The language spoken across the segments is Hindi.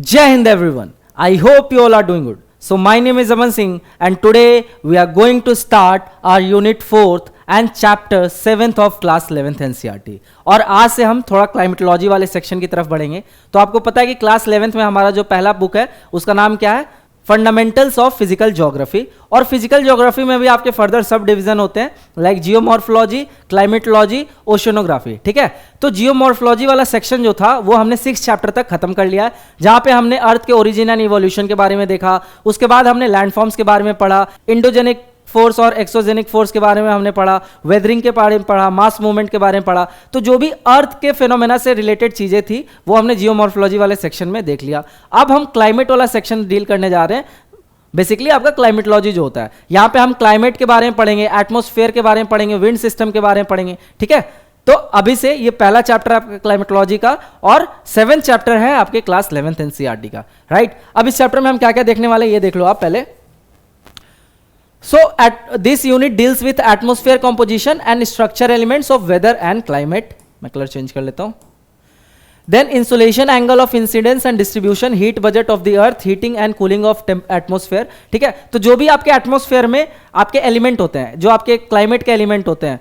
Jai Hind everyone. I hope you all are doing good. So my name is Aman Singh and today we are going to start our unit 4th and chapter 7th of class 11th NCERT. और आज से हम थोड़ा क्लाइमेटोलॉजी वाले सेक्शन की तरफ बढ़ेंगे. तो आपको पता है कि क्लास 11th में हमारा जो पहला बुक है उसका नाम क्या है, फंडामेंटल्स ऑफ फिजिकल ज्योग्राफी. और फिजिकल ज्योग्राफी में भी आपके फर्दर सब डिवीजन होते हैं लाइक जियोमॉर्फोलॉजी, क्लाइमेटोलॉजी, ओशनोग्राफी. ठीक है, तो जियोमॉर्फोलॉजी वाला सेक्शन जो था वो हमने 6 चैप्टर तक खत्म कर लिया है, जहां पे हमने अर्थ के ओरिजिन एंड इवोल्यूशन के बारे में देखा. उसके बाद हमने लैंडफॉर्म्स के बारे में पढ़ा, इंडोजेनिक फोर्स और एक्सोजेनिक फोर्स के बारे में हमने पढ़ा, वेदरिंग के बारे में पढ़ा, मास मूवमेंट के बारे में पढ़ा. तो जो भी अर्थ के फिनोमेना से रिलेटेड चीजें थी वो हमने जियोमॉर्फोलॉजी वाले सेक्शन में देख लिया. अब हम क्लाइमेट वाला सेक्शन डील करने जा रहे हैं. बेसिकली आपका क्लाइमेटोलॉजी जो होता है, यहाँ पे हम क्लाइमेट के बारे में पढ़ेंगे, एटमॉस्फेयर के बारे में पढ़ेंगे, विंड सिस्टम के बारे में पढ़ेंगे. ठीक है, तो अभी से ये पहला चैप्टर है आपका क्लाइमेटोलॉजी का और 7th चैप्टर है आपके क्लास 11th एनसीईआरटी का. राइट, अब इस चैप्टर में हम क्या क्या देखने वाले हैं ये देख लो आप पहले. So this unit deals with atmosphere composition and structure elements of weather and climate. मैं कलर चेंज कर लेता हूँ. Then insolation angle of incidence and distribution, heat budget of the earth, heating and cooling of atmosphere. ठीक है, तो जो भी आपके एटमॉस्फेयर में आपके एलिमेंट होते हैं, जो आपके क्लाइमेट के एलिमेंट होते हैं,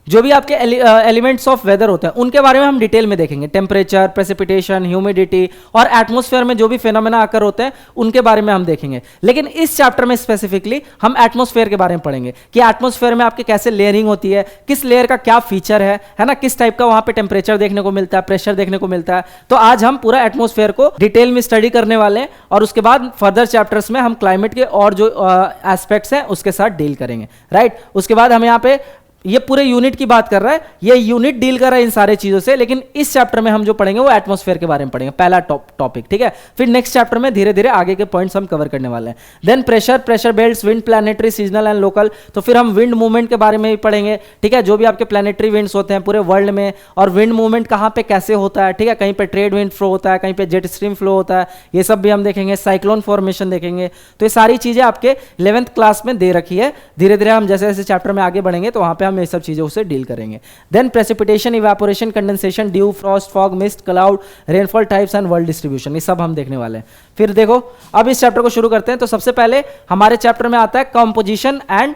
जो भी आपके एलिमेंट्स ऑफ वेदर होते हैं उनके बारे में हम डिटेल में देखेंगे. टेम्परेचर, प्रेसिपिटेशन, ह्यूमिडिटी और एटमॉस्फेयर में जो भी फिनोमेना आकर होते हैं उनके बारे में हम देखेंगे. लेकिन इस चैप्टर में स्पेसिफिकली हम एटमॉस्फेयर के बारे में पढ़ेंगे कि एटमॉस्फेयर में आपके कैसे लेयरिंग होती है, किस लेयर का क्या फीचर है ना, किस टाइप का वहां पे टेम्परेचर देखने को मिलता है, प्रेशर देखने को मिलता है. तो आज हम पूरा एटमॉस्फेयर को डिटेल में स्टडी करने वाले हैं और उसके बाद फर्दर चैप्टर्स में हम क्लाइमेट के और जो एस्पेक्ट्स हैं उसके साथ डील करेंगे. राइट, उसके बाद हम यहाँ पे ये पूरे यूनिट की बात कर रहा है, ये यूनिट डील कर रहा है इन सारे चीजों से. लेकिन इस चैप्टर में हम जो पढ़ेंगे वो एटमॉस्फेयर के बारे में पढ़ेंगे, पहला टॉपिक. ठीक है, फिर नेक्स्ट चैप्टर में धीरे धीरे आगे के पॉइंट्स हम कवर करने वाले हैं. Then pressure belts, wind, planetary, seasonal and local. तो फिर हम विंड मूवमेंट के बारे में भी पढ़ेंगे. ठीक है, जो भी आपके प्लैनेटरी विंड्स होते हैं पूरे वर्ल्ड में, और विंड मूवमेंट कहाँ पे कैसे होता है. ठीक है, कहीं पे ट्रेड विंड फ्लो होता है, कहीं पे जेट स्ट्रीम फ्लो होता है, ये सब भी हम देखेंगे. साइक्लोन फॉर्मेशन देखेंगे. तो ये सारी चीजें आपके 11th क्लास में दे रखी है. धीरे धीरे हम जैसे जैसे चैप्टर में आगे बढ़ेंगे तो वहां पे हम ये सब चीजों से डील करेंगे. Then precipitation, evaporation, condensation, dew, frost, fog, mist, cloud, rainfall types and world distribution, ये सब हम देखने वाले हैं. फिर देखो अब इस चैप्टर को शुरू करते हैं. तो सबसे पहले हमारे चैप्टर में आता है composition and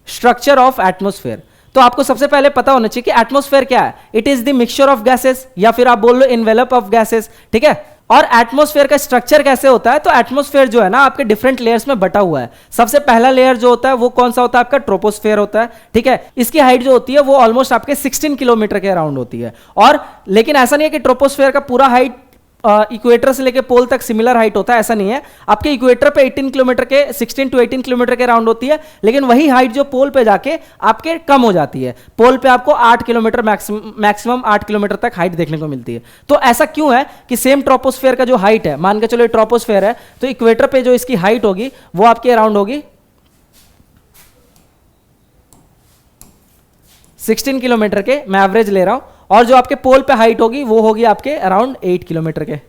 structure of atmosphere. तो आपको सबसे पहले पता होना चाहिए कि एटमॉस्फेयर क्या है. It is the mixture of gases या फिर आप बोल लो इन्वेलप ऑफ गैसेस. ठीक है, और एटमॉस्फेयर का स्ट्रक्चर कैसे होता है. तो एटमॉस्फेयर जो है ना आपके डिफरेंट लेयर्स में बटा हुआ है. सबसे पहला लेयर जो होता है वो कौन सा होता है, आपका ट्रोपोस्फेयर होता है. ठीक है, इसकी हाइट जो होती है वो ऑलमोस्ट आपके 16 किलोमीटर के अराउंड होती है. और लेकिन ऐसा नहीं है कि ट्रोपोस्फेयर का पूरा हाइट इक्वेटर से लेके पोल तक सिमिलर हाइट होता है, ऐसा नहीं है. आपके इक्वेटर पे 18 किलोमीटर के 16 to 18 किलोमीटर के राउंड होती है, लेकिन वही हाइट जो पोल पे जाके आपके कम हो जाती है. पोल पे आपको 8 किलोमीटर मैक्सिमम 8 किलोमीटर तक हाइट देखने को मिलती है. तो ऐसा क्यों है कि सेम ट्रोपोस्फेयर का जो हाइट है, मान के चलो ट्रोपोस्फेयर है, तो इक्वेटर पे जो इसकी हाइट होगी वो आपके अराउंड होगी 16 किलोमीटर के, मैं एवरेज ले रहा हूं. और जो आपके पोल पे हाइट होगी वो होगी आपके अराउंड 8 किलोमीटर के.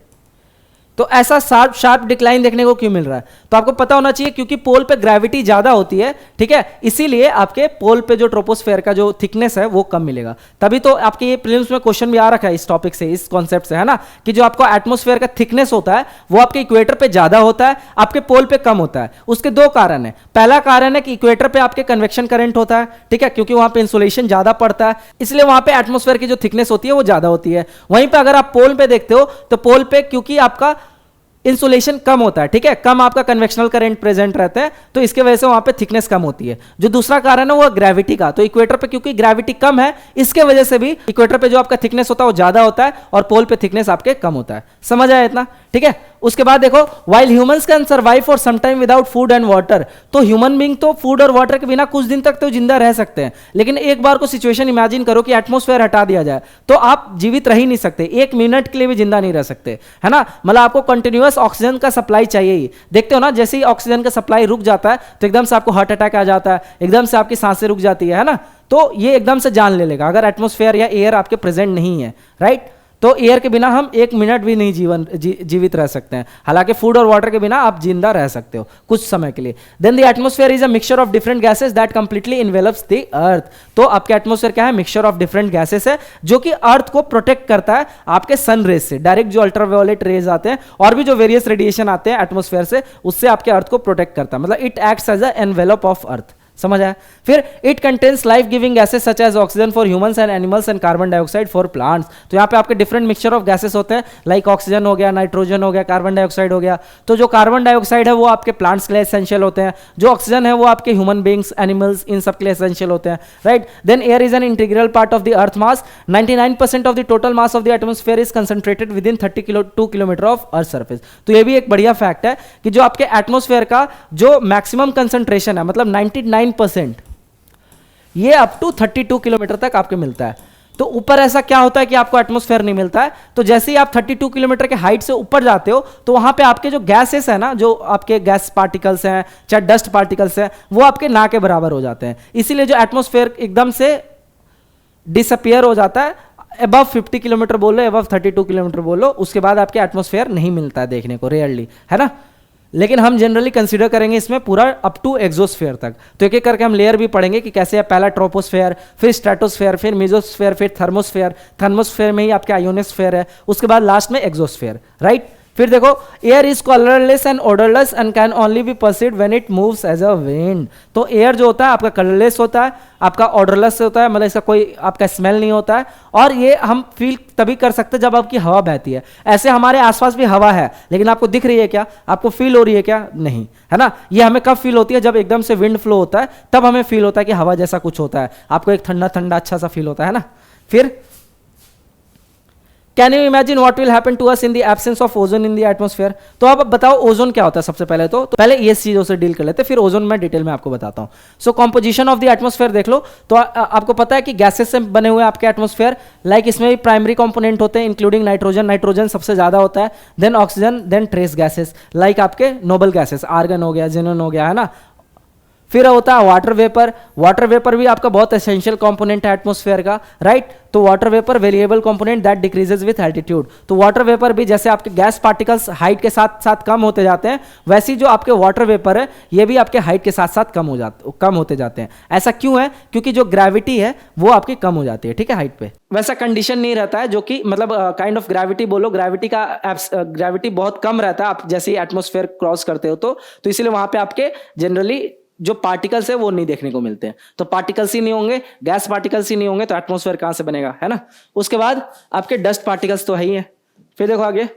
तो ऐसा शार्प डिक्लाइन देखने को क्यों मिल रहा है. तो आपको पता होना चाहिए क्योंकि पोल पे ग्रेविटी ज्यादा होती है. ठीक है, इसीलिए आपके पोल पे जो ट्रोपोस्फेयर का जो थिकनेस है वो कम मिलेगा. तभी तो आपके ये प्रीलिम्स में क्वेश्चन भी आ रखा है इस टॉपिक से, इस कॉन्सेप्ट से, है ना, कि जो आपको एटमॉस्फेयर का थिकनेस होता है वो आपके इक्वेटर पे ज्यादा होता है, आपके पोल पे कम होता है. उसके 2 कारण है. पहला कारण है कि इक्वेटर पे आपके कन्वेक्शन करंट होता है. ठीक है, क्योंकि वहां पे इंसुलेशन ज्यादा पड़ता है, इसलिए वहां पे एटमॉस्फेयर की जो थिकनेस होती है वो ज्यादा होती है. वहीं पे अगर आप पोल पे देखते हो तो पोल पे क्योंकि आपका इंसुलेशन कम होता है, ठीक है, कम आपका कन्वेक्शनल करंट प्रेजेंट रहते हैं, तो इसके वजह से वहां पे थिकनेस कम होती है. जो दूसरा कारण है वो ग्रेविटी का. तो इक्वेटर पे क्योंकि ग्रेविटी कम है इसके वजह से भी इक्वेटर पे जो आपका थिकनेस होता है वो ज्यादा होता है और पोल पे थिकनेस आपके कम होता है. समझ आया इतना. ठीक है, उसके बाद देखो while humans can survive for some time without food and water. तो ह्यूमन बीइंग तो फूड और वाटर के बिना कुछ दिन तक तो जिंदा रह सकते हैं, लेकिन एक बार को सिचुएशन इमेजिन करो कि एटमॉस्फेयर हटा दिया जाए तो आप जीवित रह ही नहीं सकते, 1 मिनट के लिए भी जिंदा नहीं रह सकते, है ना. मतलब आपको कंटिन्यूअस ऑक्सीजन का सप्लाई चाहिए ही. देखते हो ना, जैसे ही ऑक्सीजन का सप्लाई रुक जाता है तो एकदम से आपको हार्ट अटैक आ जाता है, एकदम से आपकी सांसें रुक जाती है ना. तो ये एकदम से जान ले लेगा अगर एटमॉस्फेयर या एयर आपके प्रेजेंट नहीं है. राइट, तो एयर के बिना हम 1 मिनट भी नहीं जीवित रह सकते हैं। हालांकि फूड और वाटर के बिना आप जिंदा रह सकते हो कुछ समय के लिए। Then the atmosphere is a mixture of different gases that completely envelops the earth. तो आपके एटमॉस्फेयर क्या है? मिक्सचर ऑफ डिफरेंट गैसेस है जो कि अर्थ को प्रोटेक्ट करता है आपके सन रेज से। डायरेक्ट जो अल्ट्रावायोलेट रेज आते हैं और भी जो वेरियस रेडिएशन आते हैं एटमॉस्फेयर से, उससे आपके अर्थ को प्रोटेक्ट करता है। मतलब it acts as a envelope of earth. समझ आया? फिर it contains life giving gases such as oxygen for humans and animals and carbon dioxide for plants. तो यहाँ पे आपके डिफरेंट मिक्सचर ऑफ गैसेस होते हैं, लाइक ऑक्सीजन हो गया, नाइट्रोजन हो गया, कार्बन डाइऑक्साइड हो गया। तो जो कार्बन डाइऑक्साइड है वो आपके प्लांट्स के लिए एसेंशियल होते हैं, जो ऑक्सीजन है वो आपके ह्यूमन बींग्स, एनिमल्स, इन सब के लिए एसेंशियल होते हैं, राइट। Then air is an integral part of the earth mass. 99% of the total mass of the atmosphere is concentrated within 32 kilometre of earth surface. तो ये भी एक बढ़िया फैक्ट है कि जो आपके एटमॉस्फेयर का जो मैक्सिमम कंसंट्रेशन है, मतलब 99%, ये अप टू 32 किलोमीटर तक आपके मिलता है। तो ऊपर ऐसा क्या होता है कि आपको एटमॉस्फेयर नहीं मिलता है? तो जैसे ही आप 32 किलोमीटर के हाइट से ऊपर जाते हो तो वहां पे आपके जो गैसेस है ना, जो आपके गैस पार्टिकल्स हैं चाहे डस्ट पार्टिकल्स हैं, वो आपके ना के बराबर हो जाते हैं। इसीलिए जो एटमॉस्फेयर एकदम से डिसअपियर हो जाता है, अबव 50 किलोमीटर बोलो, अबव 32 किलोमीटर बोलो, उसके बाद आपके एटमॉस्फेयर नहीं मिलता है देखने को, रेयरली, है ना। लेकिन हम जनरली कंसीडर करेंगे इसमें पूरा अप टू एक्सोस्फेयर तक। तो एक एक करके हम लेयर भी पढ़ेंगे कि कैसे है। पहला ट्रोपोस्फेयर, फिर स्ट्रेटोस्फेयर, फिर मेसोस्फेयर, फिर थर्मोस्फेयर। थर्मोस्फेयर में ही आपके आयोनोस्फेयर है, उसके बाद लास्ट में एक्सोस्फेयर, राइट। फिर देखो, air is colourless and odourless and can only be perceived when it moves as a wind. तो एयर जो होता है आपका कलरलेस होता है, आपका ऑर्डरलेस होता है, मतलब इसका कोई आपका स्मेल नहीं होता है, और ये हम फील तभी कर सकते हैं जब आपकी हवा बहती है। ऐसे हमारे आसपास भी हवा है, लेकिन आपको दिख रही है क्या? आपको फील हो रही है क्या? नहीं, है ना। ये हमें कब फील होती है? जब एकदम से विंड फ्लो होता है, तब हमें फील होता है कि हवा जैसा कुछ होता है, आपको एक ठंडा ठंडा अच्छा सा फील होता है ना। फिर can you imagine what will happen to us in the absence of ozone in the atmosphere? तो अब बताओ ओजोन क्या होता है सबसे पहले। तो पहले ये चीजों से डील कर लेते हैं, फिर ओजोन में डिटेल में आपको बताता हूं। सो कॉम्पोजिशन ऑफ द एटमॉस्फेयर देख लो। तो आपको पता है कि गैसेस से बने हुए आपके एटमॉस्फेयर, लाइक इसमें भी प्राइमरी कंपोनेंट होते हैं इंक्लूडिंग नाइट्रोजन। नाइट्रोजन सबसे ज्यादा होता है, then oxygen, then trace gases like आपके नोबल गैसेस, आर्गन हो गया, जेनन हो गया, है ना। फिर होता है वाटर वेपर। वाटर वेपर भी आपका बहुत एसेंशियल कंपोनेंट है एटमॉस्फेयर का, राइट। तो water vapour variable component that decreases with altitude. तो वाटर वेपर भी जैसे आपके गैस पार्टिकल्स हाइट के साथ साथ कम होते जाते हैं, वैसे ही जो आपके वाटर वेपर है ये भी आपके हाइट के साथ साथ कम होते जाते हैं। ऐसा क्यों है? क्योंकि जो ग्रेविटी है वो आपकी कम हो जाती है, ठीक है, हाइट पे। वैसा कंडीशन नहीं रहता है जो कि मतलब काइंड ऑफ ग्रेविटी बोलो, ग्रेविटी बहुत कम रहता है आप जैसे ही एटमॉस्फेयर क्रॉस करते हो तो इसीलिए वहां पे आपके जनरली जो पार्टिकल्स है वो नहीं देखने को मिलते हैं। तो पार्टिकल्स ही नहीं होंगे, गैस पार्टिकल्स ही नहीं होंगे, तो एटमॉस्फेयर कहां से बनेगा, है ना। उसके बाद आपके डस्ट पार्टिकल्स तो है ही है। फिर देखो आगे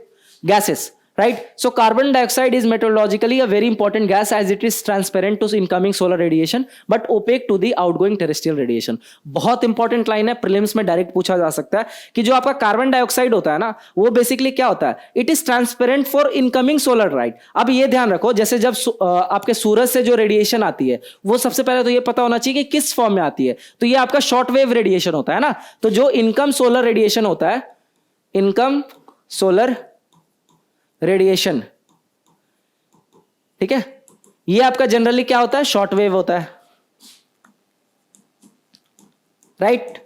gases, right? So carbon dioxide is meteorologically a very important gas as it is transparent to incoming solar radiation but opaque to the outgoing terrestrial radiation. बहुत इंपॉर्टेंट लाइन है, प्रीलिम्स में डायरेक्ट पूछा जा सकता है कि जो आपका कार्बन डाइऑक्साइड होता है ना, वो बेसिकली क्या होता है? It is transparent for incoming solar light. अब ये ध्यान रखो, जैसे जब आपके सूरज से जो रेडिएशन आती है वो सबसे पहले तो ये पता होना चाहिए कि किस फॉर्म में आती है। तो ये आपका शॉर्ट वेव रेडिएशन होता है ना। तो जो इनकम सोलर रेडिएशन होता है, इनकम सोलर रेडिएशन, ठीक है, ये आपका जनरली क्या होता है? शॉर्ट वेव होता है, राइट।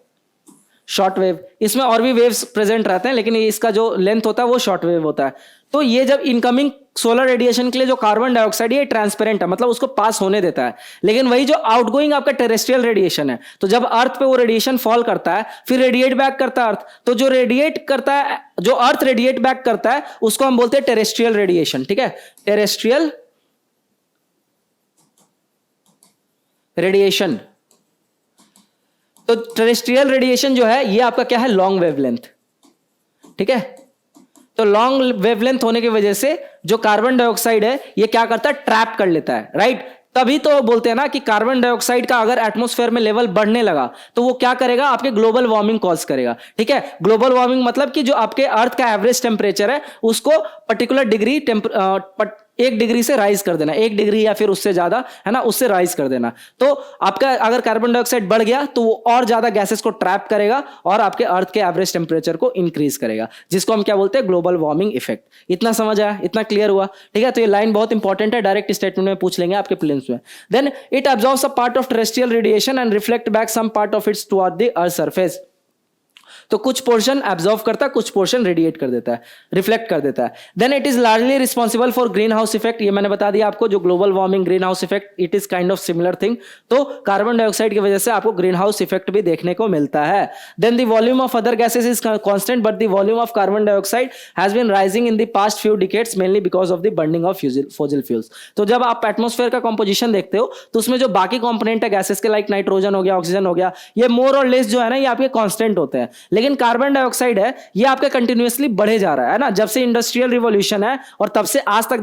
शॉर्ट वेव, इसमें और भी वेव्स प्रेजेंट रहते हैं लेकिन इसका जो लेंथ होता है वो शॉर्ट वेव होता है। तो ये जब इनकमिंग सोलर रेडिएशन के लिए जो कार्बन डाइऑक्साइड ये ट्रांसपेरेंट है, मतलब उसको पास होने देता है। लेकिन वही जो आउटगोइंग आपका टेरेस्ट्रियल रेडिएशन है, तो जब अर्थ पे वो रेडिएशन फॉल करता है फिर रेडिएट बैक करता है अर्थ, तो जो रेडिएट करता है, जो अर्थ रेडिएट बैक करता है उसको हम बोलते हैं टेरेस्ट्रियल रेडिएशन, ठीक है, टेरेस्ट्रियल रेडिएशन। तो टेरेस्ट्रियल रेडिएशन जो है ये आपका क्या है? लॉन्ग वेवलेंथ, ठीक है। तो लॉन्ग वेवलेंथ होने की वजह से जो कार्बन डाइऑक्साइड है ये क्या करता है? ट्रैप कर लेता है, राइट। तभी तो बोलते हैं ना कि कार्बन डाइऑक्साइड का अगर एटमॉस्फेयर में लेवल बढ़ने लगा तो वो क्या करेगा? आपके ग्लोबल वार्मिंग कॉज करेगा, ठीक है। ग्लोबल वार्मिंग मतलब कि जो आपके अर्थ का एवरेज टेम्परेचर है उसको पर्टिकुलर डिग्री 1 डिग्री से राइज कर देना, 1 डिग्री या फिर उससे ज्यादा, है ना, उससे राइज कर देना। तो आपका अगर कार्बन डाइऑक्साइड बढ़ गया तो वो और ज्यादा गैसेस को ट्रैप करेगा और आपके अर्थ के एवरेज टेम्परेचर को इंक्रीज करेगा, जिसको हम क्या बोलते हैं? Global warming effect. इतना समझ आया? इतना क्लियर हुआ? ठीक है। तो ये लाइन बहुत इंपॉर्टेंट है, डायरेक्ट स्टेटमेंट में पूछ लेंगे आपके प्रीलिम्स में। Then it absorbs a part of terrestrial radiation and reflect back some part of its toward the earth surface. तो कुछ पोर्शन एब्जॉर्व करता है, कुछ पोर्शन रेडिएट कर देता है, रिफ्लेक्ट कर देता है. Then it is largely responsible for green house effect. ये मैंने बता दिया आपको, जो global warming green house effect, it is kind of similar thing. तो कार्बन डाइऑक्साइड की वजह से आपको ग्रीन हाउस इफेक्ट भी देखने को मिलता है. Then the volume of other gases is constant, but the volume of carbon dioxide has been rising in the past few decades, mainly because of the burning of fossil fuels. तो जब आप एटमॉस्फेयर का कंपोजिशन देखते हो तो उसमें जो बाकी कंपोनेंट है गैसेस के, लाइक नाइट्रोजन हो गया, ऑक्सीजन हो गया, ये मोर और लेस जो है ना ये आपके कांस्टेंट होते हैं. लेकिन कार्बन डाइऑक्साइड है ये आपका कंटिन्यूअसली बढ़े जा रहा है ना. जब से इंडस्ट्रियल रिवॉल्यूशन है और तब से आज तक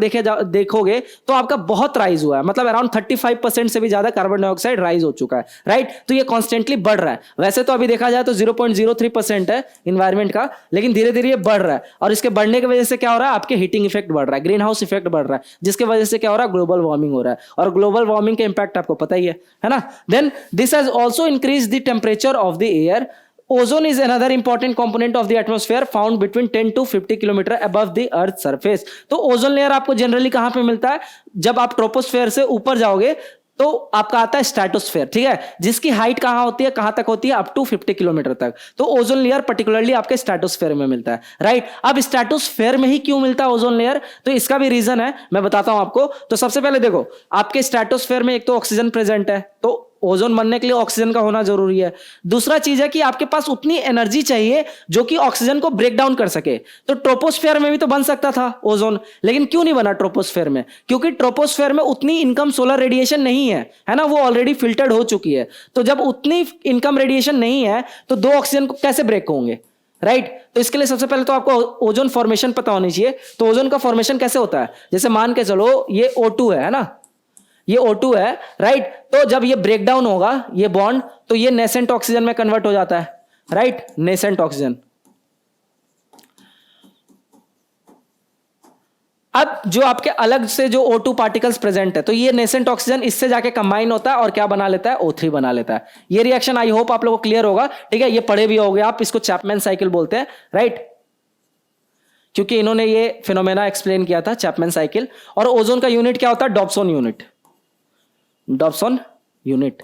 देखोगे तो आपका बहुत राइज हुआ है, मतलब अराउंड 35% से भी ज्यादा कार्बन डाइऑक्साइड राइज हो चुका है, राइट. तो ये कॉन्स्टेंटली बढ़ रहा है. वैसे तो अभी देखा जाए तो 0.03% है इन्वायरमेंट का, लेकिन धीरे धीरे ये बढ़ रहा है. और इसके बढ़ने की वजह से क्या हो रहा है, आपके हीटिंग इफेक्ट बढ़ रहा है, ग्रीन हाउस इफेक्ट बढ़ रहा है, जिसकी वजह से क्या हो रहा है, ग्लोबल वार्मिंग हो रहा है. और ग्लोबल वार्मिंग के इंपैक्ट आपको पता ही है ना. Then this has also increase the temperature of the air. Ozone is another important component of the atmosphere found between 10 to 50 kilometre above the earth surface. तो ओजोन लेयर आपको जनरली कहां पे मिलता है, जब आप ट्रोपोस्फेयर से ऊपर जाओगे तो आपका आता है स्ट्रेटोस्फेयर, ठीक है, जिसकी हाइट कहां होती है, कहां तक होती है, अप टू 50 किलोमीटर तक. तो ओजोन लेयर पर्टिकुलरली आपके स्ट्रेटोस्फेयर में मिलता है, राइट. अब स्ट्रेटोस्फेयर में ही क्यों मिलता है ओजोन लेयर, तो इसका भी रीजन है, मैं बताता हूं आपको. तो सबसे पहले देखो, आपके स्ट्रेटोस्फेयर में एक तो ऑक्सीजन प्रेजेंट है, तो ओजोन बनने के लिए ऑक्सीजन का होना जरूरी है. दूसरा चीज है कि आपके पास उतनी एनर्जी चाहिए जो कि ऑक्सीजन को ब्रेक डाउन कर सके. तो ट्रोपोस्फेयर में भी तो बन सकता था ओजोन, लेकिन क्यों नहीं बना ट्रोपोस्फेयर में, क्योंकि ट्रोपोस्फेयर में उतनी इनकम सोलर रेडिएशन नहीं है ना, वो ऑलरेडी फिल्टर्ड हो चुकी है. तो जब उतनी इनकम रेडिएशन नहीं है तो दो ऑक्सीजन को कैसे ब्रेक होंगे, राइट. तो इसके लिए सबसे पहले तो आपको ओजोन फॉर्मेशन पता होनी चाहिए. तो ओजोन का फॉर्मेशन कैसे होता है, जैसे मान के चलो ये O2 है ना, ये O2 है, राइट. तो जब ये ब्रेक डाउन होगा ये बॉन्ड, तो ये नेसेंट ऑक्सीजन में कन्वर्ट हो जाता है, राइट, नेसेंट ऑक्सीजन. अब जो आपके अलग से जो O2 पार्टिकल्स प्रेजेंट है, तो ये नेसेंट ऑक्सीजन इससे जाके कंबाइन होता है और क्या बना लेता है, O3 बना लेता है. ये रिएक्शन आई होप आप लोगों को क्लियर होगा, ठीक है. ये पढ़े भी होगे आप, इसको चैपमैन साइकिल बोलते हैं, राइट, क्योंकि इन्होंने ये फिनोमेना एक्सप्लेन किया था, चैपमैन साइकिल. और ओजोन का यूनिट क्या होता है, डॉप्सन यूनिट, डॉप्सन यूनिट.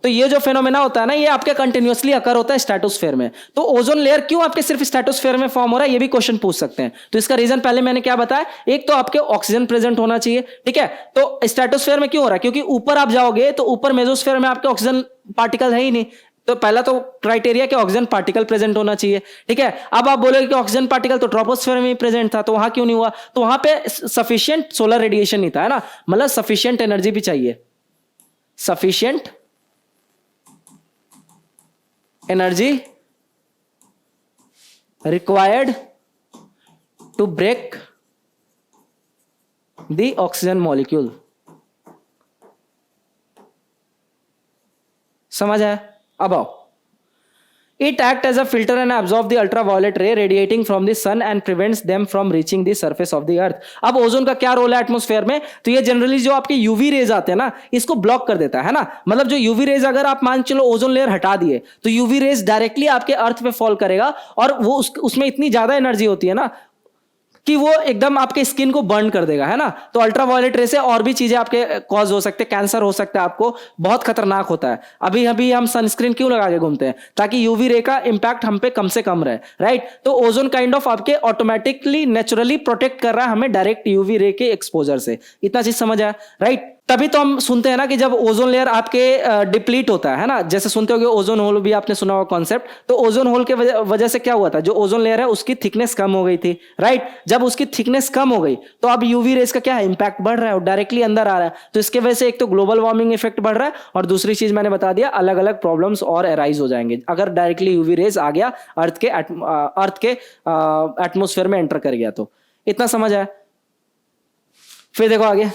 तो ये जो फेनोमेना होता है ना, ये आपके कंटिन्यूअसली अकर होता है स्ट्रेटोस्फेयर में. तो ओजोन लेयर क्यों आपके सिर्फ स्ट्रेटोस्फेयर में फॉर्म हो रहा है, ये भी क्वेश्चन पूछ सकते हैं. तो इसका रीजन पहले मैंने क्या बताया, एक तो आपके ऑक्सीजन प्रेजेंट होना चाहिए, ठीक है. तो स्ट्रेटोस्फेयर में क्यों हो रहा है, क्योंकि ऊपर आप जाओगे तो ऊपर मेसोस्फेयर में आपके ऑक्सीजन पार्टिकल है ही नहीं. तो पहला तो क्राइटेरिया कि ऑक्सीजन पार्टिकल प्रेजेंट होना चाहिए, ठीक है. अब आप बोलोगे कि ऑक्सीजन पार्टिकल तो ट्रोपोस्फेयर में ही प्रेजेंट था, तो वहां क्यों नहीं हुआ, तो वहां पे सफिशिएंट सोलर रेडिएशन नहीं था, है ना, मतलब सफिशिएंट एनर्जी भी चाहिए, sufficient energy required to break the oxygen molecule. समझ आया. अब आओ, it acts as a filter and absorbs the ultraviolet ray radiating from the sun and prevents them from reaching the surface of the earth. अब ओजोन का क्या रोल है एटमॉस्फेयर में, तो ये जनरली जो आपके यूवी रेज आते हैं ना, इसको ब्लॉक कर देता है ना. मतलब जो यूवी रेज अगर आप मान चलो ओजोन लेयर हटा दिए तो यूवी रेज डायरेक्टली आपके अर्थ पे फॉल करेगा, और वो उसमें इतनी ज्यादा एनर्जी होती है ना कि वो एकदम आपके स्किन को बर्न कर देगा, है ना. तो अल्ट्रावायलेट रे से और भी चीजें आपके कॉज हो सकते हैं, कैंसर हो सकता है आपको, बहुत खतरनाक होता है. अभी अभी हम सनस्क्रीन क्यों लगा के घूमते हैं, ताकि यूवी रे का इंपैक्ट हम पे कम से कम रहे, राइट. तो ओजोन काइंड ऑफ आपके ऑटोमेटिकली नेचुरली प्रोटेक्ट कर रहा है हमें डायरेक्ट यूवी रे के एक्सपोजर से. इतना चीज समझ आया, राइट. तभी तो हम सुनते हैं ना कि जब ओजोन लेयर आपके डिप्लीट होता है ना, जैसे सुनते होगे ओजोन होल भी आपने सुना होगा कॉन्सेप्ट. तो ओजोन होल के वजह से क्या हुआ था, जो ओजोन लेयर है उसकी थिकनेस कम हो गई थी, राइट. जब उसकी थिकनेस कम हो गई तो अब यूवी रेज का क्या है, इंपैक्ट बढ़ रहा है और डायरेक्टली अंदर आ रहा है. तो इसके वजह से एक तो ग्लोबल वार्मिंग इफेक्ट बढ़ रहा है, और दूसरी चीज मैंने बता दिया, अलग अलग प्रॉब्लम्स और अराइज हो जाएंगे अगर डायरेक्टली यूवी रेज आ गया अर्थ के एटमोस्फेयर में एंटर कर गया. तो इतना समझ आया. फिर देखो आगे,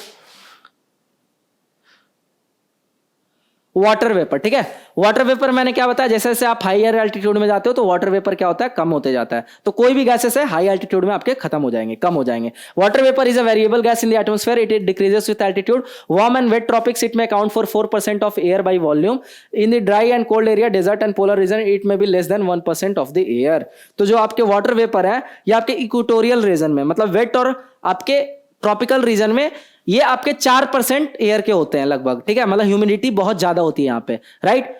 वाटर वेपर, ठीक है. वाटर वेपर मैंने क्या बताया, जैसे जैसे आप हायर एल्टीट्यूड में जाते हो तो वाटर वेपर क्या होता है, कम होते जाता है. तो कोई भी गैसेस है हाई एल्टीट्यूड में आपके खत्म हो जाएंगे, कम हो जाएंगे. Water vapour is a variable gas in the atmosphere, it decreases with altitude. Warm and wet tropics it may account for 4% of air by volume. In the dry and cold area, desert and polar region, it may be less than 1% of the air. तो जो आपके वाटर वेपर है ये आपके इक्वेटोरियल रीजन में, मतलब वेट और आपके ट्रॉपिकल रीजन में, ये आपके 4% एयर के होते हैं लगभग, ठीक है. मतलब ह्यूमिडिटी बहुत ज्यादा होती है यहाँ पे, राइट.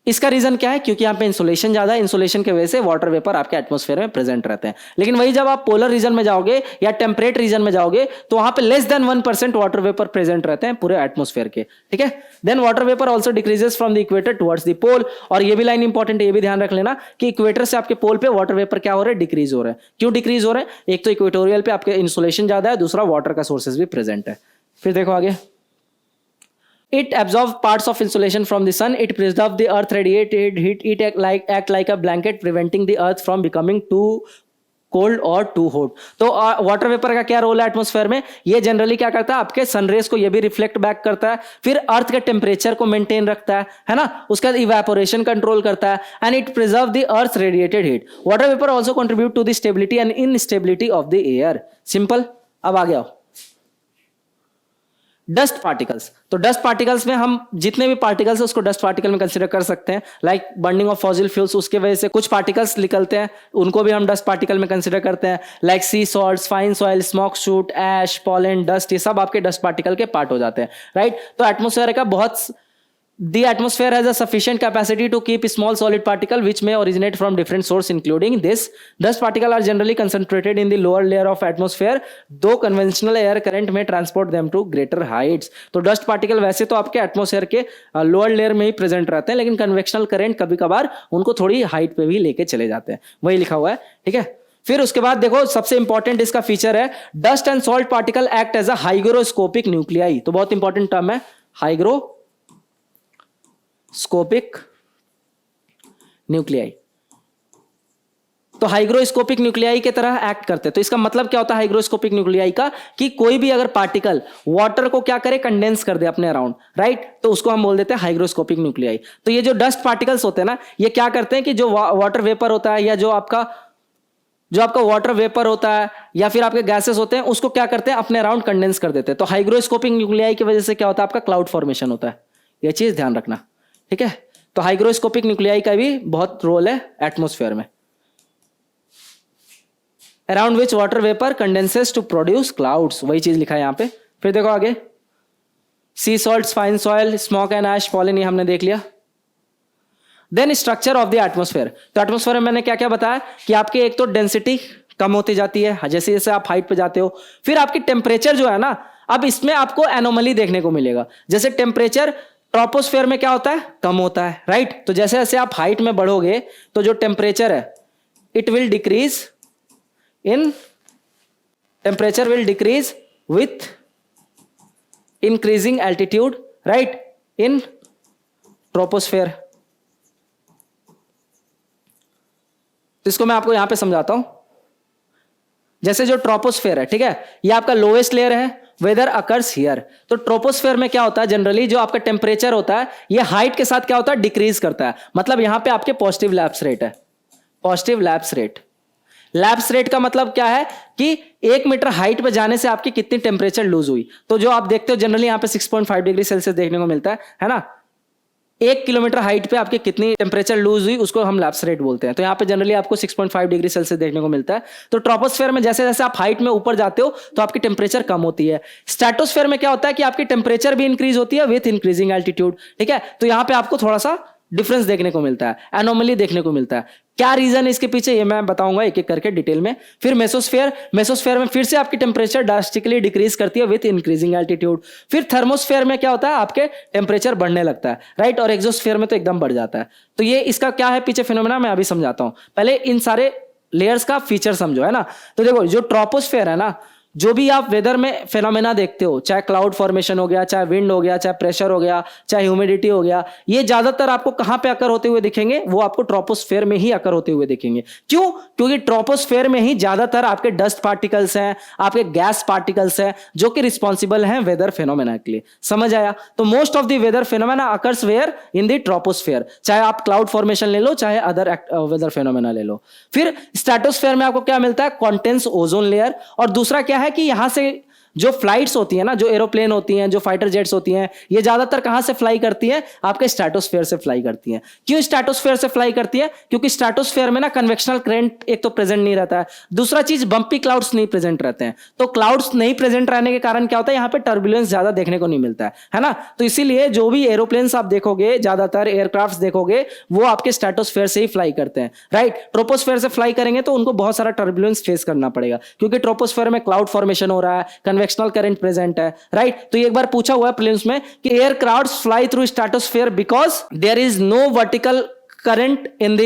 इसका रीजन क्या है? क्योंकि यहाँ पे इंसुलेशन ज्यादा है, इंसुलेशन की वजह से वाटर वेपर आपके एटमॉस्फेयर में प्रेजेंट रहते हैं। लेकिन वही जब आप पोलर रीजन में जाओगे या टेम्परेट रीजन में जाओगे तो वहां पे less than 1% water vapour present रहते हैं पूरे एटमॉस्फेयर के, ठीक है। Then water vapour also decreases from the equator towards the pole. और ये भी लाइन इंपॉर्टेंट है, ये भी ध्यान रख लेना कि इक्वेटर से आपके पोल पे वाटर वेपर क्या हो रहा है? डिक्रीज हो रहा है। क्यों डिक्रीज हो रहा है? एक तो इक्वेटोरियल पे आपके इंसुलेशन ज्यादा है, दूसरा वाटर का सोर्सेज भी प्रेजेंट है। फिर देखो आगे, it absorbs parts of insulation from the sun, it preserves the earth radiated heat, it act like a blanket preventing the earth from becoming too cold और टू हॉट। तो वाटर वेपर का क्या रोल है एटमॉस्फेयर में? ये जनरली क्या करता है? आपके सनरेज को ये भी रिफ्लेक्ट बैक करता है, फिर अर्थ के टेम्परेचर को मेंटेन रखता है ना, उसका इवेपोरेशन कंट्रोल करता है, and it preserve the earth radiated heat. Water vapour also contribute to the stability and instability of the air. Simple. अब आ गया डस्ट पार्टिकल्स। तो डस्ट पार्टिकल्स में हम जितने भी पार्टिकल्स है उसको डस्ट पार्टिकल में कंसीडर कर सकते हैं। Like burning of fossil fuels, उसके वजह से कुछ पार्टिकल्स निकलते हैं, उनको भी हम डस्ट पार्टिकल में कंसीडर करते हैं। Like sea salts, fine soil, smoke soot, ash, pollen, dust, ये सब आपके डस्ट पार्टिकल के पार्ट हो जाते हैं, राइट। तो एटमॉस्फेयर का बहुत The atmosphere has a sufficient capacity to keep small solid particle which may originate from different source including this. Dust particles are generally concentrated in the lower layer of atmosphere, though conventional air current may transport them to greater heights. तो डस्ट पार्टिकल वैसे तो आपके एटमॉस्फेयर के लोअर लेयर में ही प्रेजेंट रहते हैं, लेकिन कन्वेक्शनल करंट कभी कभार उनको थोड़ी हाइट पे भी लेके चले जाते हैं, वही लिखा हुआ है, ठीक है। फिर उसके बाद देखो सबसे इंपॉर्टेंट इसका फीचर है, dust and salt particle act as a hygroscopic nuclei. तो बहुत इंपॉर्टेंट टर्म है हाइग्रोस्कोपिक न्यूक्लियाई। तो हाइग्रोस्कोपिक न्यूक्लियाई की तरह एक्ट करते हैं। तो इसका मतलब क्या होता है हाइग्रोस्कोपिक न्यूक्लियाई का? कि कोई भी अगर पार्टिकल वाटर को क्या करे? कंडेंस कर दे अपने अराउंड, राइट। तो उसको हम बोल देते हैं हाइग्रोस्कोपिक न्यूक्लियाई। तो ये जो डस्ट पार्टिकल्स होते हैं ना, ये क्या करते हैं कि जो वाटर वेपर होता है या जो आपका वाटर वेपर होता है या फिर आपके गैसेस होते हैं, उसको क्या करते हैं? अपने अराउंड कंडेंस कर देते हैं। तो हाइग्रोस्कोपिक न्यूक्लियाई की वजह से क्या होता है? आपका क्लाउड फॉर्मेशन होता है। ये चीज ध्यान रखना, ठीक है। तो हाइग्रोस्कोपिक न्यूक्लियाई का भी बहुत रोल है एटमॉस्फेयर में, around which water vapour condenses to produce clouds. वही चीज लिखा है यहां पे। फिर देखो आगे, sea salts, fine soil, smoke and ash, pollen, ये हमने देख लिया। Then structure of the atmosphere. तो एटमॉस्फेयर में मैंने क्या क्या बताया कि आपकी एक तो डेंसिटी कम होती जाती है जैसे जैसे आप हाइट पे जाते हो। फिर आपकी टेम्परेचर जो है ना, अब इसमें आपको एनोमली देखने को मिलेगा। जैसे टेम्परेचर ट्रोपोस्फेयर में क्या होता है? कम होता है, राइट। तो जैसे जैसे आप हाइट में बढ़ोगे तो जो टेम्परेचर है it will decrease in temperature will decrease with increasing altitude, right, in troposphere. तो इसको मैं आपको यहां पे समझाता हूं। जैसे जो ट्रोपोस्फेयर है, ठीक है, ये आपका लोएस्ट लेयर है, वेदर अकर्स हियर। तो ट्रोपोस्फेयर में क्या होता है? जनरली जो आपका टेम्परेचर होता है ये हाइट के साथ क्या होता है? डिक्रीज करता है। मतलब यहां पे आपके पॉजिटिव लैप्स रेट है, positive lapse rate. Lapse rate का मतलब क्या है कि 1 मीटर हाइट पे जाने से आपकी कितनी टेम्परेचर लूज हुई। तो जो आप देखते हो जनरली यहां पे 6.5 डिग्री सेल्सियस देखने को मिलता है ना। 1 किलोमीटर हाइट पे आपकी कितनी टेम्परेचर लूज हुई उसको हम लैप्स रेट बोलते हैं। तो यहाँ पे जनरली आपको 6.5 डिग्री सेल्सियस देखने को मिलता है। तो ट्रोपोस्फेयर में जैसे जैसे आप हाइट में ऊपर जाते हो तो आपकी टेम्परेचर कम होती है। स्ट्रेटोस्फेयर में क्या होता है कि आपकी टेम्परेचर भी इंक्रीज होती है विथ इंक्रीजिंग एल्टीट्यूड, ठीक है। तो यहाँ पे आपको थोड़ा सा डिफरेंस देखने को मिलता है, एनोमली देखने को मिलता है। क्या रीजन है इसके पीछे ये मैं बताऊंगा एक एक करके डिटेल में। फिर मेसोस्फेयर में फिर से आपकी टेम्परेचर ड्रास्टिकली डिक्रीज करती है विथ इंक्रीजिंग एल्टीट्यूड। फिर थर्मोस्फेयर में क्या होता है? आपके टेम्परेचर बढ़ने लगता है, राइट। और एक्सोस्फेयर में तो एकदम बढ़ जाता है। तो ये इसका क्या है पीछे फिनोमेना, मैं अभी समझाता हूं। पहले इन सारे लेयर्स का फीचर समझो, है ना। तो देखो जो ट्रोपोस्फेयर है ना, जो भी आप वेदर में फेनोमेना देखते हो, चाहे क्लाउड फॉर्मेशन हो गया, चाहे विंड हो गया, चाहे प्रेशर हो गया, चाहे ह्यूमिडिटी हो गया, ये ज्यादातर आपको कहां पे अकर होते हुए दिखेंगे? वो आपको ट्रोपोस्फेयर में ही अकर होते हुए दिखेंगे। क्यों? क्योंकि ट्रोपोस्फेयर में ही ज्यादातर आपके डस्ट पार्टिकल्स हैं, आपके गैस पार्टिकल्स हैं, जो कि रिस्पॉन्सिबल हैं वेदर फेनोमेना के लिए। समझ आया? तो most of the weather phenomena occurs where in the troposphere. चाहे आप क्लाउड फॉर्मेशन ले लो, चाहे अदर वेदर फेनोमेना ले लो। फिर स्ट्रेटोस्फेयर में आपको क्या मिलता है? Contains ozone layer. और दूसरा क्या है कि यहां से जो फ्लाइट्स होती है ना, जो एरोप्लेन होती हैं, जो फाइटर जेट्स होती हैं, ये ज्यादातर कहां से फ्लाई करती हैं? आपके स्ट्रेटोस्फेयर से फ्लाई करती हैं। क्यों स्ट्रेटोस्फेयर से फ्लाई करती है? क्योंकि स्ट्रेटोस्फेयर में ना कन्वेक्शनल करंट एक तो प्रेजेंट नहीं रहता है, दूसरा चीज बम्पी क्लाउड्स नहीं प्रेजेंट रहते हैं। तो क्लाउड्स नहीं प्रेजेंट रहने के कारण क्या होता है, यहाँ पे टर्बुलेंस ज्यादा देखने को नहीं मिलता है ना। तो इसीलिए जो भी एरोप्लेन्स आप देखोगे, ज्यादातर एयरक्राफ्ट देखोगे, वो आपके स्ट्रेटोस्फेयर से ही फ्लाई करते हैं, राइट। ट्रोपोस्फेयर से फ्लाई करेंगे तो उनको बहुत सारा टर्बुलेंस फेस करना पड़ेगा, क्योंकि ट्रोपोस्फेयर में क्लाउड फॉर्मेशन हो रहा है, कन्वेक्शनल करंट प्रेजेंट है, राइट। तो एक बार पूछा हुआ है प्रीलिम्स में कि aircraft fly through stratosphere because there is no vertical current in the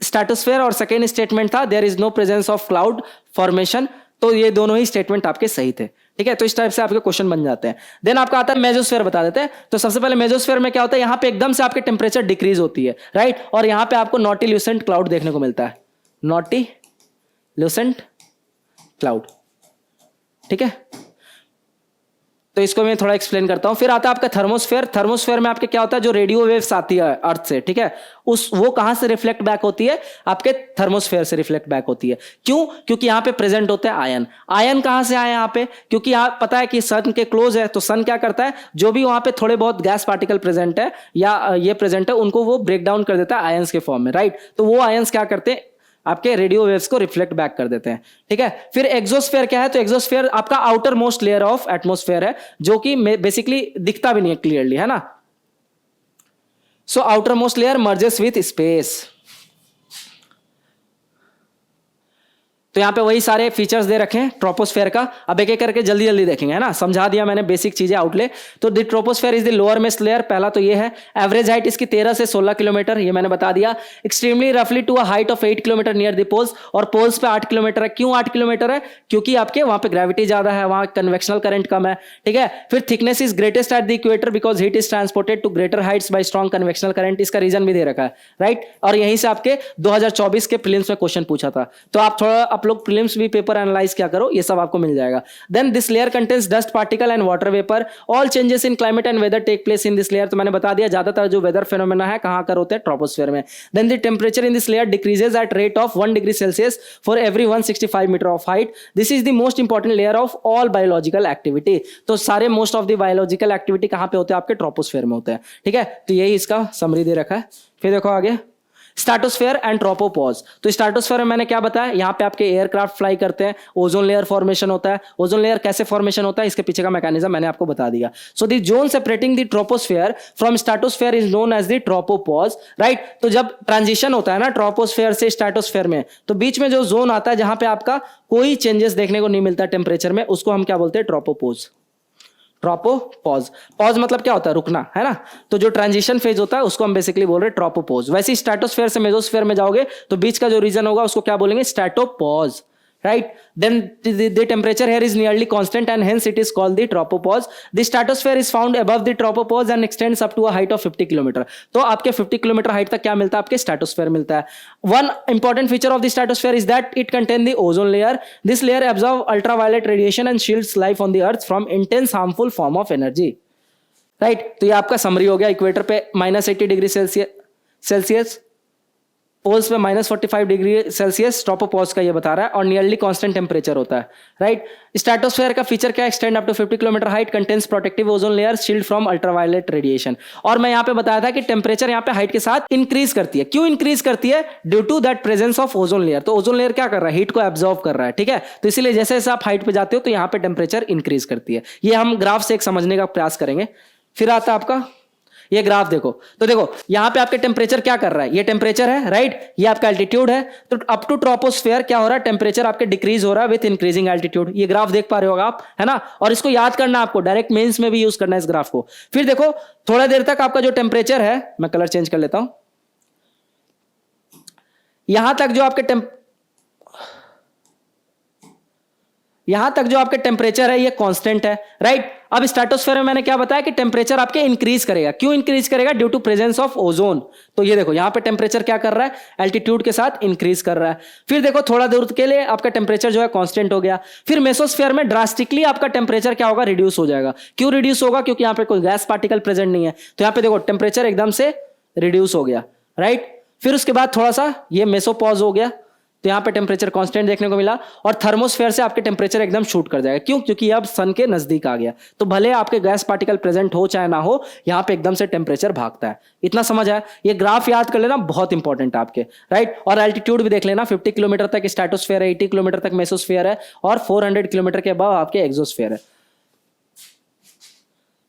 stratosphere, और सेकेंड स्टेटमेंट था there is no presence of cloud formation. तो ये दोनों ही स्टेटमेंट आपके सही थे, ठीक है। तो इस टाइप से आपके क्वेश्चन बन जाते हैं। देन आपका आता है मेसोस्फेयर, बता देते हैं। तो सबसे पहले मेसोस्फेयर में क्या होता है, यहां पे एकदम से आपके टेम्परेचर डिक्रीज होती है, राइट, और यहां पे आपको नॉटिल्यूसेंट क्लाउड देखने को मिलता है, नॉटिल्यूसेंट क्लाउड, ठीक है। तो इसको मैं थोड़ा एक्सप्लेन करता हूं। फिर आता है आपका थर्मोस्फेयर। थर्मोस्फेयर में आपके क्या होता है, जो रेडियो वेव्स आती है अर्थ से, ठीक है, वो कहां से रिफ्लेक्ट बैक होती है, आपके थर्मोस्फेयर से रिफ्लेक्ट बैक होती है। क्यों? क्योंकि यहां पे प्रेजेंट होते हैं आयन। आयन कहां से आए यहां पे? क्योंकि यहां पता है कि सन के क्लोज है, तो सन क्या करता है, जो भी वहां पे थोड़े बहुत गैस पार्टिकल प्रेजेंट है या ये प्रेजेंट है, उनको वो ब्रेक डाउन कर देता है आयंस के फॉर्म में, राइट। तो वो आयंस क्या करते हैं, आपके रेडियो वेव्स को रिफ्लेक्ट बैक कर देते हैं, ठीक है। फिर एक्सोस्फेयर क्या है, तो एक्सोस्फेयर आपका outer most layer of atmosphere है, जो कि बेसिकली दिखता भी नहीं है क्लियरली, है ना। So outer most layer merges with space. तो यहां पे वही सारे फीचर्स दे रखे हैं ट्रोपोस्फेयर का। अब एक एक करके जल्दी जल्दी देखेंगे, है ना, समझा दिया मैंने बेसिक चीजें आउटले। तो the troposphere is the lower most layer, पहला तो ये है। एवरेज हाइट इसकी 13 से 16 किलोमीटर, ये मैंने बता दिया। एक्सट्रीमली रफली to a height of 8 kilometre near the poles, और पोल्स पे 8 किलोमीटर है। क्यों 8 किलोमीटर है? क्योंकि आपके वहां पे ग्रेविटी ज्यादा है, वहां कन्वेक्शनल करंट कम है, ठीक है। फिर thickness is greatest at the equator because heat is transported to greater heights by strong convectional current, इसका रीजन भी दे रखा है, राइट। और यहीं से आपके 2024 के प्रीलिम्स में क्वेश्चन पूछा था, तो आप थोड़ा आप लोग प्रीलिम्स भी पेपर एनालाइज क्या करो, ये सब आपको मिल जाएगा। Then this layer contains dust particle and water vapour. All changes in climate and weather take place in this layer, तो मैंने बता दिया ज्यादातर जो वेदर फेनोमेना है कहां कर होते हैं, ट्रोपोस्फेयर में। Then the temperature in this layer decreases at rate of 1 degree Celsius for every 165 metre of height. This is the most important layer of all biological activity. तो सारे most of the biological activity कहां पे होते हैं, आपके ट्रोपोस्फेयर में होते हैं, ठीक है। तो यही इसका समरी दे रखा है। फिर देखो आगे स्ट्रेटोस्फेयर एंड ट्रोपोपॉज। तो स्ट्रेटोस्फेयर में मैंने क्या बताया, यहां पे आपके एयरक्राफ्ट फ्लाई करते हैं, ओजोन लेयर फॉर्मेशन होता है। ओजोन लेयर कैसे फॉर्मेशन होता है, इसके पीछे का मैकेनिज्म मैंने आपको बता दिया। So the zone separating the troposphere from stratosphere is known as the tropopause, right. तो जब ट्रांजिशन होता है ना ट्रोपोस्फेयर से स्ट्रेटोस्फेयर में, तो बीच में जो जोन आता है जहां पे आपका कोई चेंजेस देखने को नहीं मिलता टेम्परेचर में, उसको हम क्या बोलते हैं, ट्रोपोपॉज। ट्रोपोपॉज, पॉज मतलब क्या होता है, रुकना, है ना। तो जो ट्रांजिशन फेज होता है उसको हम बेसिकली बोल रहे हैं ट्रोपोपॉज। वैसे ही स्ट्रेटोस्फेयर से मेसोस्फेयर में जाओगे तो बीच का जो रीजन होगा उसको क्या बोलेंगे, stratopause, right? Then the temperature here is nearly constant and hence it is called the tropopause. The stratosphere is found above the tropopause and extends up to a height of 50 kilometre. तो आपके 50 किलोमीटर हाइट तक क्या मिलता है, आपके स्ट्रेटोस्फेयर मिलता है। One important feature of the stratosphere is that it contains the ozone layer. This layer absorbs ultraviolet radiation and shields life on the earth from intense harmful form of energy. Right? तो ये आपका समरी हो गया। इक्वेटर पे -80 डिग्री सेल्सियस, पोल्स पे -45 डिग्री सेल्सियस ट्रोपोपॉज का ये बता रहा है, और नियरली कांस्टेंट टेम्परेचर होता है, राइट। स्ट्रेटोस्फेयर का फीचर क्या है, extend up to 50 kilometre height, contains protective ozone layer, shield from ultraviolet radiation. और मैं यहाँ पे बताया था कि टेम्परेचर यहाँ पे हाइट के साथ इंक्रीज करती है। क्यों इंक्रीज करती है, due to that presence of ozone layer. तो ओजोन लेयर क्या कर रहा है, हीट को एब्जॉर्व कर रहा है, ठीक है। तो इसीलिए जैसे जैसे आप हाइट पे जाते हो तो यहाँ पे टेम्परेचर इंक्रीज करती है। ये हम ग्राफ से एक समझने का प्रयास करेंगे। फिर आता है आपका ये ग्राफ, देखो तो देखो यहां पे आपके टेम्परेचर क्या कर रहा है, ये टेम्परेचर है, राइट, ये आपका एल्टीट्यूड है। तो अप टू ट्रोपोस्फेयर क्या हो रहा है, टेम्परेचर आपके डिक्रीज हो रहा है विथ इंक्रीजिंग एल्टीट्यूड। ये ग्राफ देख पा रहे होगा आप, है ना। और इसको याद करना, आपको डायरेक्ट मेंस में भी यूज करना है इस ग्राफ को। फिर देखो थोड़ा देर तक आपका जो टेम्परेचर है, मैं कलर चेंज कर लेता हूं, यहां तक जो आपके यहां तक जो आपके टेम्परेचर है ये कांस्टेंट है, राइट। अब स्ट्रेटोस्फेयर में मैंने क्या बताया कि टेम्परेचर आपके इंक्रीज करेगा। क्यों इंक्रीज करेगा, due to presence of ozone. तो ये देखो यहां पे टेम्परेचर क्या कर रहा है, एल्टीट्यूड के साथ इंक्रीज कर रहा है। फिर देखो थोड़ा दूर के लिए आपका टेम्परेचर जो है कांस्टेंट हो गया। फिर मेसोस्फेयर में ड्रास्टिकली आपका टेम्परेचर क्या होगा, रिड्यूस हो जाएगा। क्यों रिड्यूस होगा, क्योंकि यहां पे कोई गैस पार्टिकल प्रेजेंट नहीं है। तो यहां पे देखो टेम्परेचर एकदम से रिड्यूस हो गया, राइट। फिर उसके बाद थोड़ा सा ये मेसोपॉज हो गया। तो तो यहाँ पे टेम्परेचर कांस्टेंट देखने को मिला, और थर्मोस्फेयर से आपके टेम्परेचर एकदम शूट कर जाएगा। क्यों? क्योंकि अब सन के नजदीक आ गया, तो भले आपके गैस पार्टिकल प्रेजेंट हो चाहे ना हो, यहाँ पे एकदम से टेम्परेचर भागता है। इतना समझ आया? ये ग्राफ याद कर लेना, बहुत इंपॉर्टेंट है आपके, राइट। और एल्टीट्यूड भी देख लेना, 50 किलोमीटर तक स्ट्रेटोस्फेयर है, 80 किलोमीटर तक मेसोस्फेयर है, और 400 किलोमीटर के अबव आपके एक्सोस्फेयर है।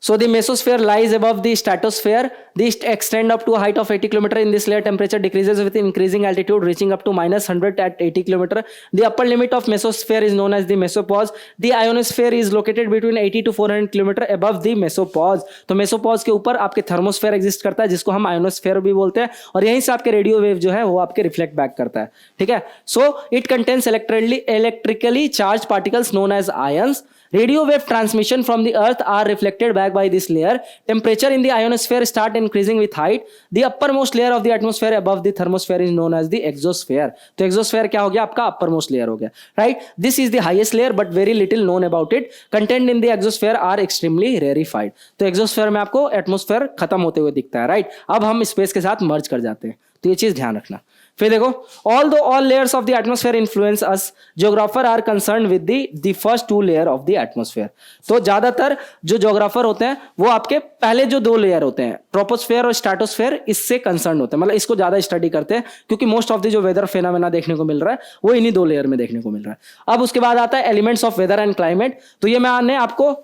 So the mesosphere lies above the stratosphere. These extend up to a height of 80 km. In this layer, temperature decreases with increasing altitude, reaching up to -100 at 80 km. The upper limit of mesosphere is known as the mesopause. The ionosphere is located between 80 to 400 km above the mesopause. तो mesopause के ऊपर आपके थर्मोस्फेयर एग्जिस्ट करता है, जिसको हम आयोनोस्फेयर भी बोलते हैं, और यहीं से आपके रेडियो वेव जो है वो आपके रिफ्लेक्ट बैक करता है, ठीक है। So it contains electrically charge particles known as ions. Radio wave transmission from the earth are reflected back by this layer. Temperature in the ionosphere start increasing with height. The uppermost layer of the atmosphere above the thermosphere is known as the exosphere. तो exosphere क्या हो गया? आपका uppermost layer हो गया, right? This is the highest layer but very little known about it. Content in the exosphere are extremely rarefied. तो exosphere में आपको atmosphere खत्म होते हुए दिखता है, right? अब हम स्पेस के साथ मर्ज कर जाते हैं, तो ये चीज ध्यान रखना। फिर देखो, all layers of the atmosphere influence us, geographer are concerned with the first two layer of the atmosphere. तो ज्यादातर जो जोग्राफर होते हैं वो आपके पहले जो दो लेयर होते हैं, ट्रोपोस्फेयर और स्ट्रेटोस्फेयर, इससे कंसर्न होते हैं, मतलब इसको ज्यादा स्टडी करते हैं, क्योंकि मोस्ट ऑफ द जो वेदर फेनोमेना देखने को मिल रहा है वो इन्हीं दो लेयर में देखने को मिल रहा है। अब उसके बाद आता है elements of weather and climate. तो ये मैंने आपको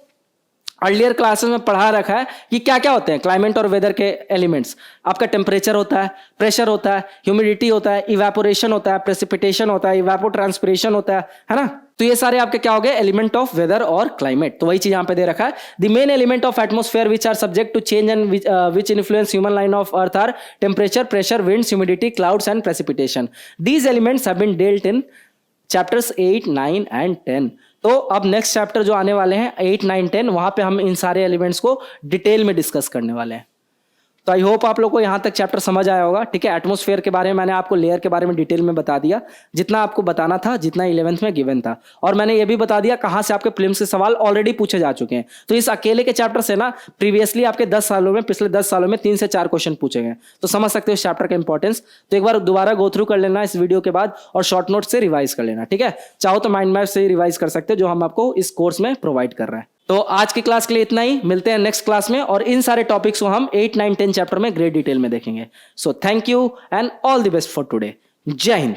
अर्लियर क्लासेस में पढ़ा रखा है कि क्या क्या होते हैं क्लाइमेट और वेदर के एलिमेंट्स। आपका टेम्परेचर होता है, प्रेशर होता है, ह्यूमिडिटी होता है, इवेपोरेशन होता है, प्रेसिपिटेशन होता है, इवेपोट्रांसपिरेशन होता है ना। तो ये सारे आपके क्या हो गए? एलिमेंट ऑफ वेदर और क्लाइमेट। तो वही चीज यहां पे दे रखा है। The main element of atmosphere which are subject to change and which influence human line of earth are temperature, pressure, winds, humidity, clouds and precipitation. These elements have been dealt in chapters 8, 9 and 10. तो अब नेक्स्ट चैप्टर जो आने वाले हैं 8, 9, 10, वहां पे हम इन सारे एलिमेंट्स को डिटेल में डिस्कस करने वाले हैं। तो आई होप आप लोग को यहां तक चैप्टर समझ आया होगा, ठीक है। एटमॉस्फेयर के बारे में मैंने आपको लेयर के बारे में डिटेल में बता दिया, जितना आपको बताना था, जितना 11th में गिवन था, और मैंने ये भी बता दिया कहां से आपके प्रीलिम्स के सवाल ऑलरेडी पूछे जा चुके हैं। तो इस अकेले के चैप्टर से ना प्रीवियसली आपके 10 सालों में, पिछले 10 सालों में 3 से 4 क्वेश्चन पूछे गए, तो समझ सकते हो इस चैप्टर का इंपॉर्टेंस। तो एक बार दोबारा गो थ्रू कर लेना इस वीडियो के बाद, और शॉर्ट नोट से रिवाइज कर लेना, ठीक है। चाहो तो माइंड मैप से रिवाइज कर सकते हो, जो हम आपको इस कोर्स में प्रोवाइड कर रहे हैं। तो आज की क्लास के लिए इतना ही, मिलते हैं नेक्स्ट क्लास में, और इन सारे टॉपिक्स को हम 8, 9, 10 चैप्टर में ग्रेट डिटेल में देखेंगे। So thank you and all the best for today. जय हिंद।